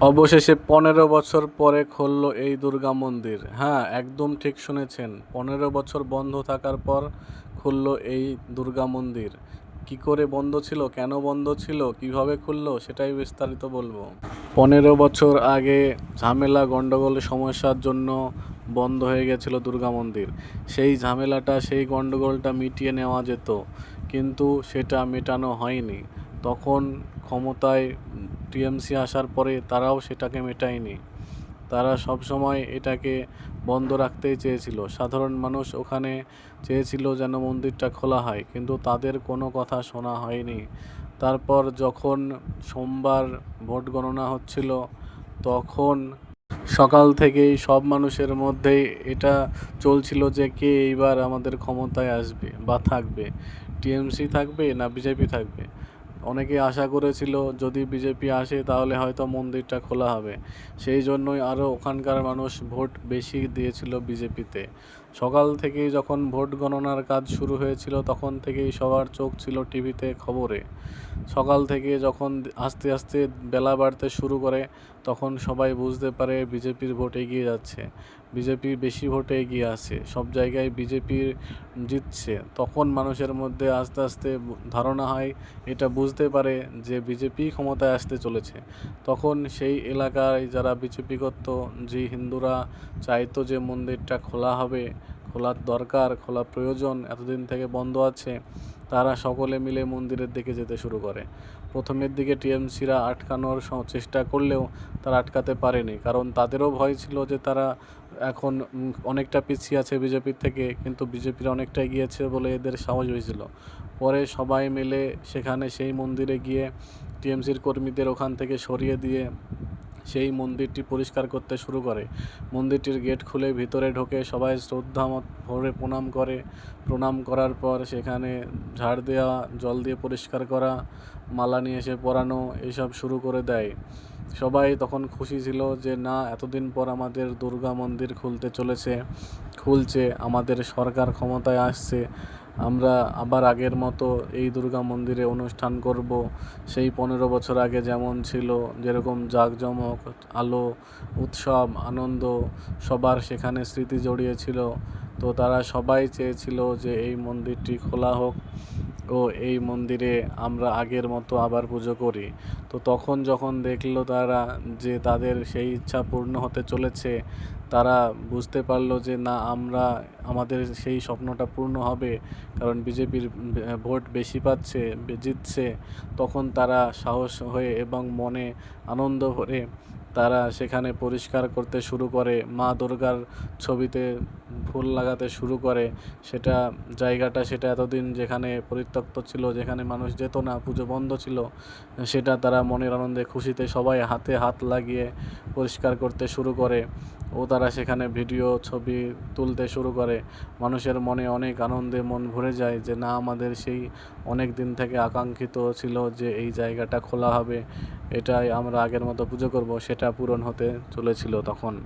অবশেষে ১৫ বছর পরে খুলল এই দুর্গা মন্দির। হ্যাঁ, একদম ঠিক শুনেছেন। ১৫ বছর বন্ধ থাকার পর খুলল এই দুর্গা মন্দির। কি করে বন্ধ ছিল, কেন বন্ধ ছিল, কিভাবে খুলল সেটাই বিস্তারিত বলবো। ১৫ বছর আগে ঝামেলা গন্ডগোলের সমস্যার জন্য বন্ধ হয়ে গেছিল দুর্গা মন্দির। সেই ঝামেলাটা, সেই গন্ডগোলটা মিটিয়ে নেওয়া যেত, কিন্তু সেটা মেটানো হয়নি। তখন ক্ষমতায় টিএমসি আসার পরে তারাও সেটাকে মেটায়নি। তারা সবসময় এটাকে বন্ধ রাখতেই চেয়েছিল। সাধারণ মানুষ ওখানে চেয়েছিল যেন মন্দিরটা খোলা হয়, কিন্তু তাদের কোনো কথা শোনা হয়নি। তারপর যখন সোমবার ভোট গণনা হচ্ছিল, তখন সকাল থেকেই সব মানুষের মধ্যেই এটা চলছিল যে কে এইবার আমাদের ক্ষমতায় আসবে বা থাকবে, টিএমসি থাকবে না বিজেপি থাকবে। অনেকে আশা করেছিল যদি বিজেপি আসে তাহলে হয়তো মন্দিরটা খোলা হবে। সেই জন্যই আরও ওখানকার মানুষ ভোট বেশি দিয়েছিল বিজেপিতে। সকাল থেকেই যখন ভোট গণনার কাজ শুরু হয়েছিল তখন থেকেই সবার চোখ ছিল টিভিতে, খবরে। সকাল থেকে যখন আস্তে আস্তে বেলা বাড়তে শুরু করে তখন সবাই বুঝতে পারে বিজেপির ভোট এগিয়ে যাচ্ছে, বিজেপি বেশি ভোটে এগিয়ে আছে, সব জায়গায় বিজেপি জিতছে। তখন মানুষের মধ্যে আস্তে আস্তে ধারণা হয়, এটা বুঝতে পারে যে বিজেপি ক্ষমতায় আসতে চলেছে। তখন সেই এলাকায় যারা বিজেপি করত, যে হিন্দুরা চাইতো যে মন্দিরটা খোলা হবে, খোলার দরকার, খোলা প্রয়োজন, এতদিন থেকে বন্ধ আছে, তারা সকলে মিলে মন্দিরের দিকে যেতে শুরু করে। প্রথমের দিকে টিএমসিরা আটকানোর চেষ্টা করলেও তারা আটকাতে পারেনি, কারণ তাদেরও ভয় ছিল যে তারা এখন অনেকটা পিছিয়ে আছে বিজেপির থেকে, কিন্তু বিজেপির অনেকটা এগিয়েছে বলে এদের সাহস হয়েছিল। পরে সবাই মিলে সেখানে সেই মন্দিরে গিয়ে টিএমসির কর্মীদের ওখান থেকে সরিয়ে দিয়ে সেই মন্দিরটি পরিষ্কার করতে শুরু করে। মন্দিরটির গেট খুলে ভিতরে ঢোকে, সবাই শ্রদ্ধা ভরে প্রণাম করে। প্রণাম করার পর সেখানে ঝাড় দেওয়া, জল দিয়ে পরিষ্কার করা, মালা নিয়ে এসে পরানো, এইসব শুরু করে দেয়। সবাই তখন খুশি ছিল যে না, এতদিন পর আমাদের দুর্গা মন্দির খুলছে, আমাদের সরকার ক্ষমতায় আসছে, আমরা আবার আগের মতো এই দুর্গা মন্দিরে অনুষ্ঠান করব। সেই ১৫ বছর আগে যেমন ছিল, যেরকম জাঁকজমক, আলো, উৎসব, আনন্দ, সবার সেখানে স্মৃতি জড়িয়ে ছিল। তো তারা সবাই চেয়েছিল যে এই মন্দিরটি খোলা হোক ও এই মন্দিরে আমরা আগের মতো আবার পুজো করি। তো তখন যখন দেখলো তারা যে তাদের সেই ইচ্ছা পূর্ণ হতে চলেছে, তারা বুঝতে পারলো যে না, আমাদের সেই স্বপ্নটা পূর্ণ হবে, কারণ বিজেপির ভোট বেশি পাচ্ছে, জিতছে। তখন তারা সাহস হয়ে এবং মনে আনন্দ ভরে তারা সেখানে পরিষ্কার করতে শুরু করে, মা দুর্গার ছবিতে ফুল লাগাতে শুরু করে। সেটা এতদিন যেখানে পরিত্যক্ত ছিল, যেখানে মানুষ যেত না, পুজো বন্ধ ছিল, সেটা তারা মনের আনন্দে খুশিতে সবাই হাতে হাত লাগিয়ে পরিষ্কার করতে শুরু করে ও তারা সেখানে ভিডিও, ছবি তুলতে শুরু করে। মানুষের মনে অনেক আনন্দে মন ভরে যায় যে না, আমাদের সেই অনেক দিন থেকে আকাঙ্ক্ষিত ছিল যে এই জায়গাটা খোলা হবে, এটাই আমরা আগের মতো পুজো করব, সেটা পূরণ হতে চলেছিল তখন।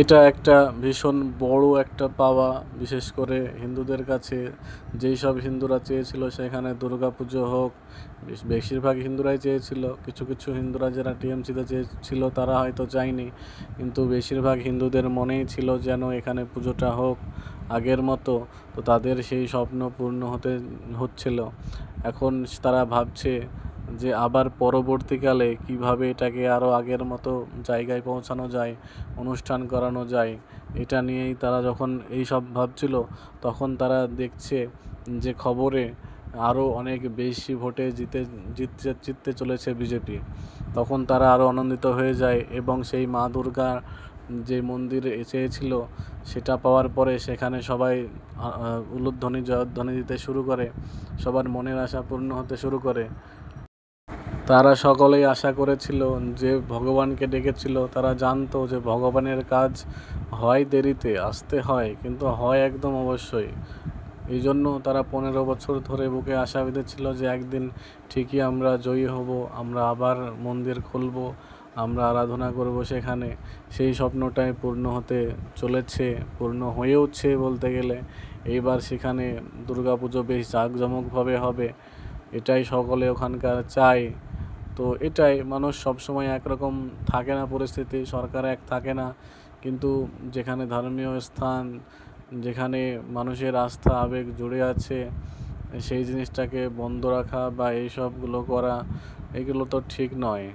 এটা একটা ভীষণ বড় একটা পাওয়া, বিশেষ করে হিন্দুদের কাছে। যেই সব হিন্দুরা চেয়েছিল সেখানে দুর্গাপুজো হোক, বেশিরভাগ হিন্দুরাই চেয়েছিল। কিছু কিছু হিন্দুরা যারা টিএমসিতে চেয়েছিল তারা হয়তো চায়নি, কিন্তু বেশিরভাগ হিন্দুদের মনেই ছিল যেন এখানে পুজোটা হোক আগের মতো। তো তাদের সেই স্বপ্ন পূর্ণ হচ্ছিল। এখন তারা ভাবছে যে আবার পরবর্তীকালে কিভাবে এটাকে আরও আগের মতো জায়গায় পৌঁছানো যায়, অনুষ্ঠান করানো যায়। এটা নিয়েই তারা যখন এই সব ভাবছিল, তখন তারা দেখছে যে খবরে আরও অনেক বেশি ভোটে জিততে চলেছে বিজেপি। তখন তারা আরও আনন্দিত হয়ে যায় এবং সেই মা দুর্গা যে মন্দির চেয়েছিল সেটা পাওয়ার পরে সেখানে সবাই উলুধ্বনি, জয়ধ্বনি দিতে শুরু করে, সবার মনের আশা পূর্ণ হতে শুরু করে। তারা সকলেই আশা করেছিল যে ভগবানকে ডেকেছিল, তারা জানতো যে ভগবানের কাজ হয় দেরিতে, আসতে হয়, কিন্তু হয় একদম অবশ্যই। এই জন্য তারা ১৫ বছর ধরে বুকে আশা বেঁধেছিল যে একদিন ঠিকই আমরা জয়ী হব, আমরা আবার মন্দির খুলব, আমরা আরাধনা করব সেখানে। সেই স্বপ্নটাই পূর্ণ হতে চলেছে, পূর্ণ হয়েওছে বলতে গেলে। এইবার সেখানে দুর্গাপুজো বেশ জাঁকজমকভাবে হবে, এটাই সকলে ওখানকার চায়। তো এটাই, মানুষ সবসময় একরকম থাকে না, পরিস্থিতি সরকার এক থাকে না, কিন্তু যেখানে ধর্মীয় স্থান, যেখানে মানুষের আস্থা আবেগ জুড়ে আছে, সেই জিনিসটাকে বন্ধ রাখা বা এইসবগুলো করা, এগুলো তো ঠিক নয়।